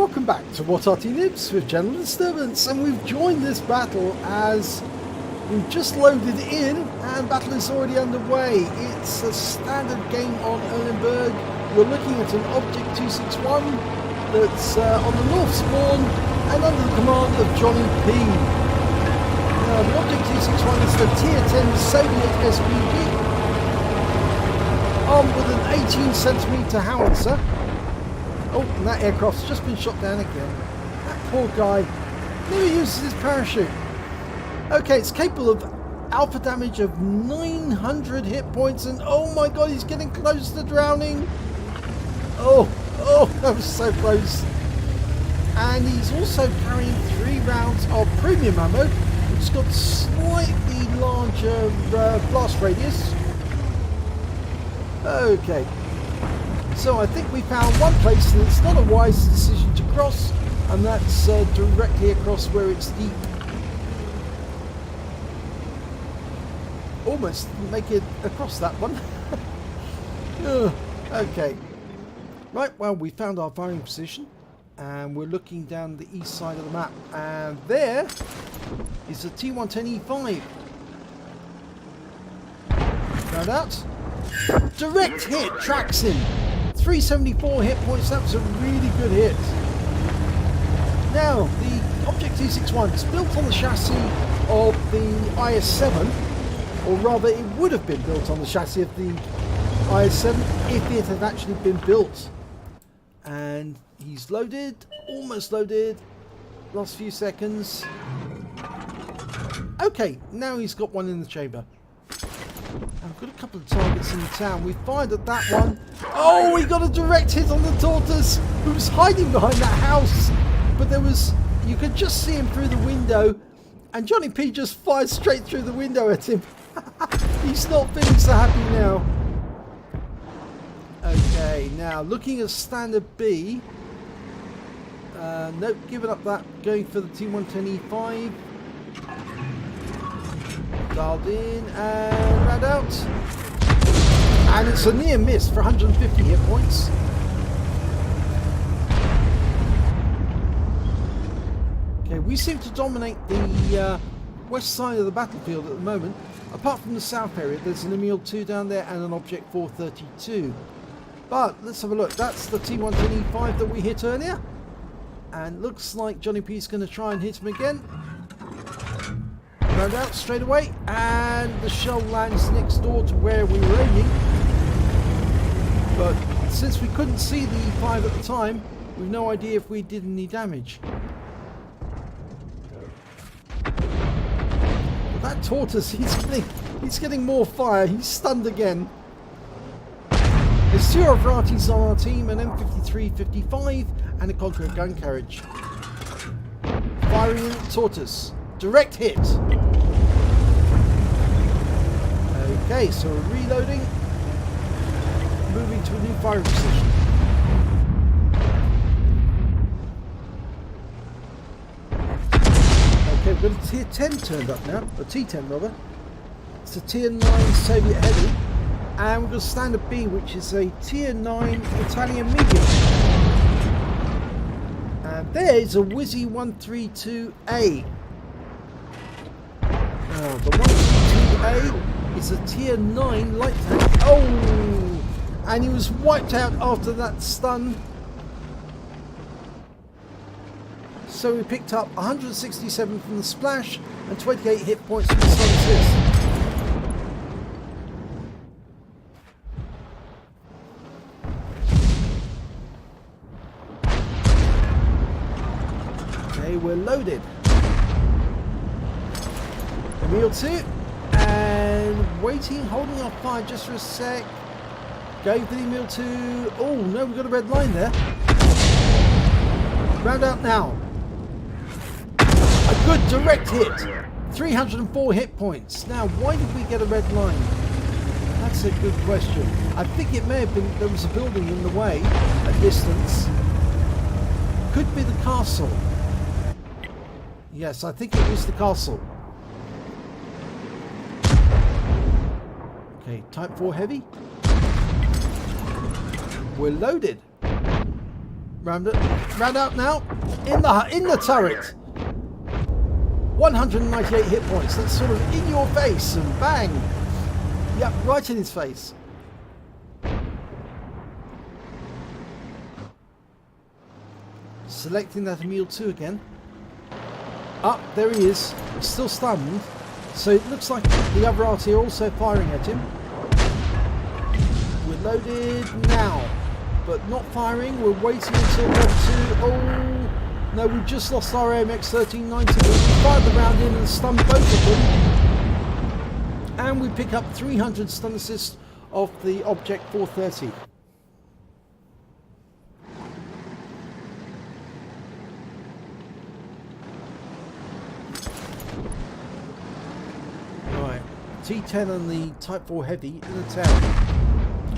welcome back to What Arty Noobs with General Disturbance, and we've joined this battle as we've just loaded in and battle is already underway. It's a standard game on Erlenberg. We're looking at an Object 261 that's on the North Spawn and under the command of JohnnieP. Now the Object 261 is the Tier 10 Soviet SPG armed with an 18cm howitzer. Oh, and that aircraft's just been shot down again. That poor guy never uses his parachute. Okay, it's capable of alpha damage of 900 hit points, and oh my god, he's getting close to drowning. Oh, that was so close. And he's also carrying 3 rounds of premium ammo, which has got slightly larger blast radius. Okay. So I think we found one place that it's not a wise decision to cross, and that's directly across where it's deep. Almost didn't make it across that one. Okay. Right, well, we found our firing position, and we're looking down the east side of the map, and there is the T110E5. Found out. Direct hit, tracks him. 374 hit points, that was a really good hit. Now, the Object 261 is built on the chassis of the IS-7, or rather it would have been built on the chassis of the IS-7 if it had actually been built. And he's loaded, almost loaded, last few seconds. Okay, now he's got one in the chamber. I've got a couple of targets in the town. We fired at that one. Oh, we got a direct hit on the tortoise who was hiding behind that house. But there was, you could just see him through the window, and JohnnieP just fired straight through the window at him. He's not feeling so happy now. Okay, now looking at standard B. Nope, giving up that, going for the T110E5. Dialed in and ran out, and it's a near miss for 150 hit points. Okay, we seem to dominate the west side of the battlefield at the moment. Apart from the south area, there's an Emil 2 down there and an Object 432. But let's have a look. That's the T110E5 that we hit earlier, and looks like JohnnieP is going to try and hit him again. Round out straight away, and the shell lands next door to where we were aiming. But since we couldn't see the E5 at the time, we've no idea if we did any damage. But that tortoise, he's getting more fire. He's stunned again. There's 2 of Arty's on our team, an M53-55 and a Conqueror gun carriage. Firing in at the tortoise. Direct hit. Okay, so we're reloading, moving to a new firing position. Okay, we've got a Tier 10 turned up now, a T10 rather. It's a Tier 9 Soviet Heavy, and we've got a standard B, which is a Tier 9 Italian Medium. And there is a Wizzy 132A. The 132A is a Tier 9 light tank. Oh! And he was wiped out after that stun. So we picked up 167 from the splash and 28 hit points from the stun assist. Okay, we're loaded. Emil 2, and waiting, holding our fire just for a sec. Going for the Emil 2. Oh no, we've got a red line there. Round out now. A good direct hit. 304 hit points. Now, why did we get a red line? That's a good question. I think it may have been there was a building in the way, at distance. Could be the castle. Yes, I think it was the castle. Okay, Type 4 Heavy. We're loaded. Round out now. In the turret. 198 hit points. That's sort of in your face and bang. Yep, right in his face. Selecting that Emil 2 again. Up, there he is. He's still stunned. So it looks like the other Arty are also firing at him. We're loaded now. But not firing. We're waiting until level 2. Oh, no, we've just lost our AMX 1390. But we fired the round in and stunned both of them. And we pick up 300 stun assists off the Object 430. Right, T10 and the Type 4 Heavy in the town.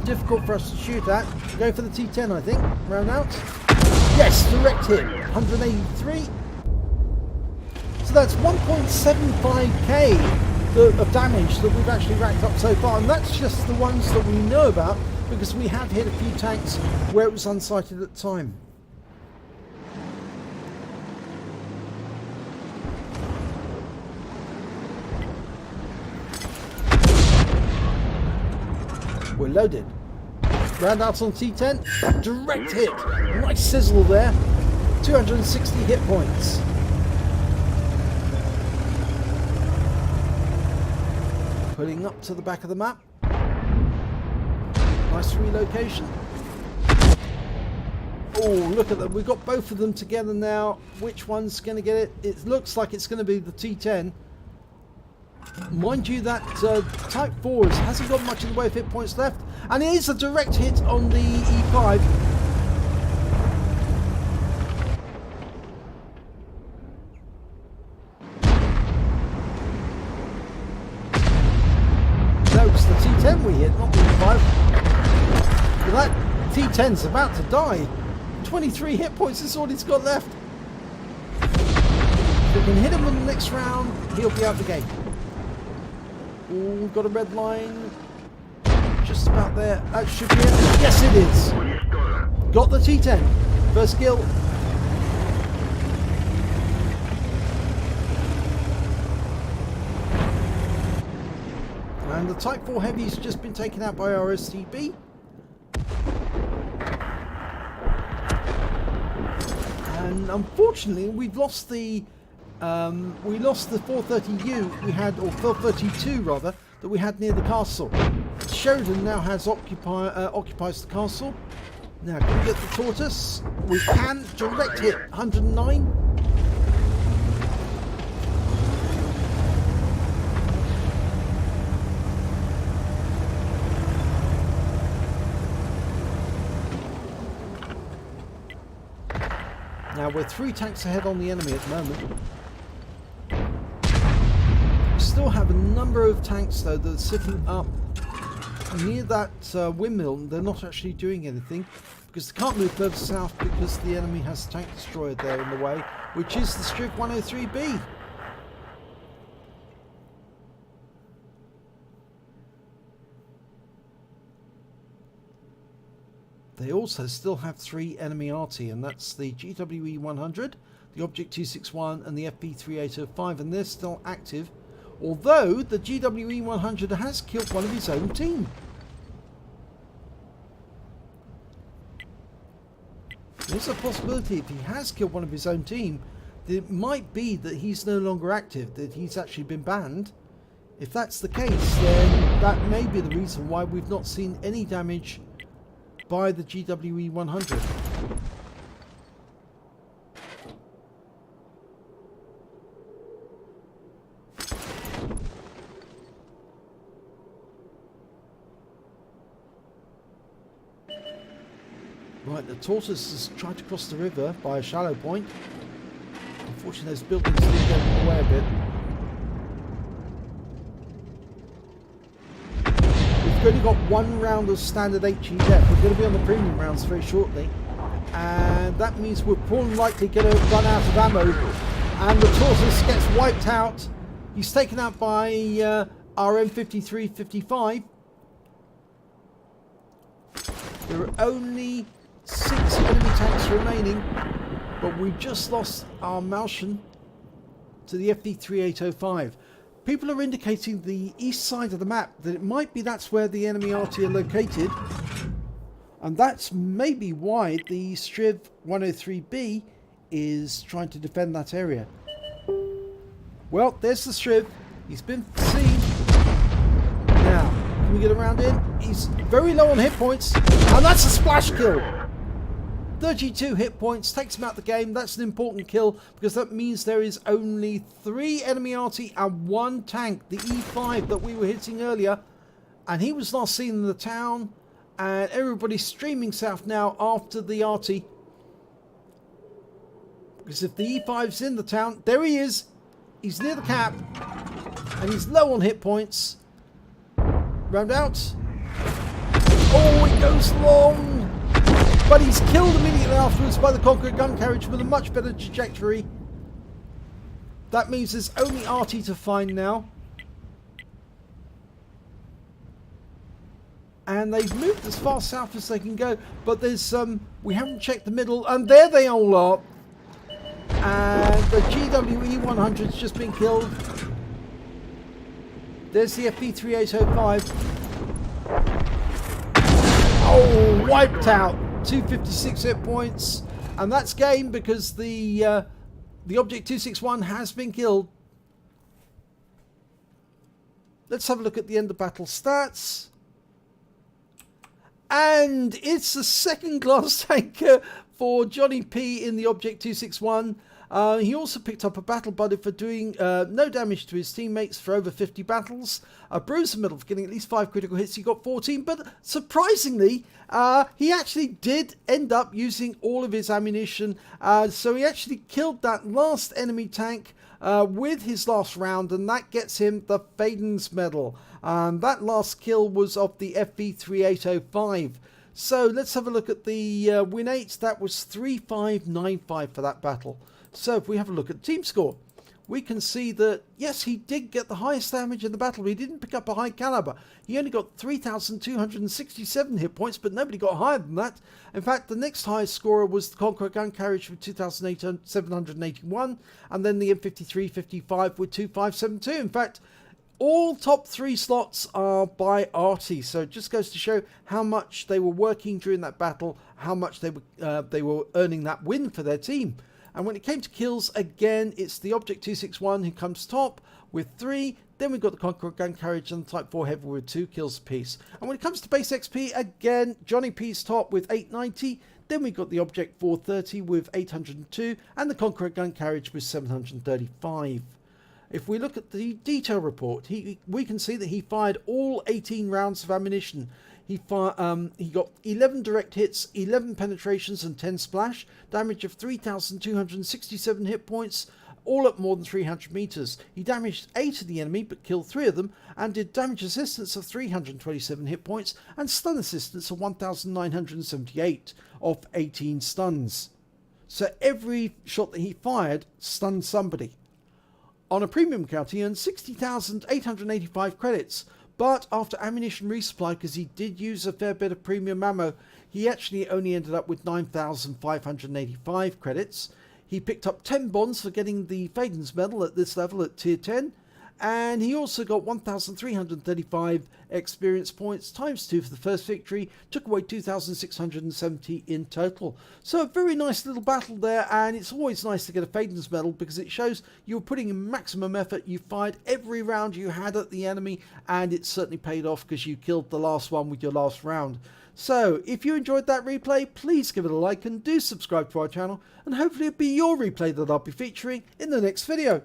Difficult for us to shoot at. Go for the T10, I think. Round out. Yes, direct hit. 183. So that's 1.75k of damage that we've actually racked up so far, and that's just the ones that we know about because we have hit a few tanks where it was unsighted at the time. We're loaded. Round out on T10. Direct hit. Nice sizzle there. 260 hit points. Pulling up to the back of the map. Nice relocation. Oh, look at that. We've got both of them together now. Which one's going to get it? It looks like it's going to be the T10. Mind you, that Type 4 hasn't got much in the way of hit points left. And it is a direct hit on the E5. No, it's the T10 we hit, not the E5. But that T10's about to die. 23 hit points is all he's got left. If we can hit him in the next round, he'll be out the game. Oh, we've got a red line. Just about there. That should be it. Yes, it is. Got the T10. First kill. And the Type 4 Heavy's just been taken out by our STB. And unfortunately, we've lost the 430U we had, or 432 rather, that we had near the castle. Sheridan now has occupies the castle. Now, can we get the tortoise? We can. Direct hit, 109. Now we're 3 tanks ahead on the enemy at the moment. We still have a number of tanks though that are sitting up near that windmill. They're not actually doing anything because they can't move further south because the enemy has a tank destroyer there in the way, which is the Striv 103B. They also still have 3 enemy Arty, and that's the GWE 100, the Object 261 and the FP 3805, and they're still active, although the GWE 100 has killed one of his own team. There's a possibility if he has killed one of his own team, it might be that he's no longer active, that he's actually been banned. If that's the case, then that may be the reason why we've not seen any damage by the GWE 100. Right, the tortoise has tried to cross the river by a shallow point. Unfortunately, those buildings did get in the way a bit. We've only got 1 round of standard HE left. We're going to be on the premium rounds very shortly, and that means we're probably likely going to run out of ammo, and the tortoise gets wiped out. He's taken out by our M53-55. There are only 6 enemy tanks minutes remaining, but we just lost our Malshan to the FD3805. People are indicating the east side of the map, that it might be that's where the enemy Arty are located, and that's maybe why the Striv 103B is trying to defend that area. Well, there's the Striv. He's been seen. Now, can we get around in? He's very low on hit points, and that's a splash kill. 32 hit points, takes him out the game. That's an important kill because that means there is only 3 enemy Arty and 1 tank, the E5 that we were hitting earlier, and he was last seen in the town, and everybody's streaming south now after the Arty, because if the E5's in the town, there he is, he's near the cap and he's low on hit points. Round out. Oh, it goes long. But he's killed immediately afterwards by the Conqueror gun carriage with a much better trajectory. That means there's only Arty to find now. And they've moved as far south as they can go. But there's we haven't checked the middle, and there they all are. And the GWE 100's just been killed. There's the FP3805. Oh, wiped out. 256 hit points, and that's game because the Object 261 has been killed. Let's have a look at the end of battle stats, and it's the second class tanker for JohnnieP in the Object 261. He also picked up a battle buddy for doing no damage to his teammates for over 50 battles, a bruiser medal for getting at least 5 critical hits. He got 14, but surprisingly he actually did end up using all of his ammunition, so he actually killed that last enemy tank with his last round, and that gets him the Fadin's medal. That last kill was of the FV3805. So let's have a look at the win 8. That was 3595 for that battle. So if we have a look at team score, we can see that, yes, he did get the highest damage in the battle, but he didn't pick up a high caliber. He only got 3,267 hit points, but nobody got higher than that. In fact, the next highest scorer was the Conqueror gun carriage with 2,781, and then the M5355 with 2,572. In fact, all top 3 slots are by Arty, so it just goes to show how much they were working during that battle, how much they were earning that win for their team. And when it came to kills, again, it's the Object 261 who comes top with 3. Then we've got the Conqueror gun carriage and the Type 4 Heavy with 2 kills apiece. And when it comes to base XP, again, JohnnieP's top with 890. Then we've got the Object 430 with 802 and the Conqueror gun carriage with 735. If we look at the detail report, we can see that he fired all 18 rounds of ammunition. He got 11 direct hits, 11 penetrations and 10 splash, damage of 3,267 hit points, all at more than 300 meters. He damaged 8 of the enemy but killed 3 of them, and did damage assistance of 327 hit points and stun assistance of 1,978 off 18 stuns. So every shot that he fired stunned somebody. On a premium account, he earned 60,885 credits. But after ammunition resupply, because he did use a fair bit of premium ammo, he actually only ended up with 9,585 credits. He picked up 10 bonds for getting the Fadin's medal at this level at tier 10. And he also got 1,335 experience points times 2 for the first victory. Took away 2,670 in total. So a very nice little battle there, and it's always nice to get a Fadin's medal because it shows you were putting in maximum effort. You fired every round you had at the enemy, and it certainly paid off because you killed the last one with your last round. So if you enjoyed that replay, please give it a like and do subscribe to our channel, and hopefully it'll be your replay that I'll be featuring in the next video.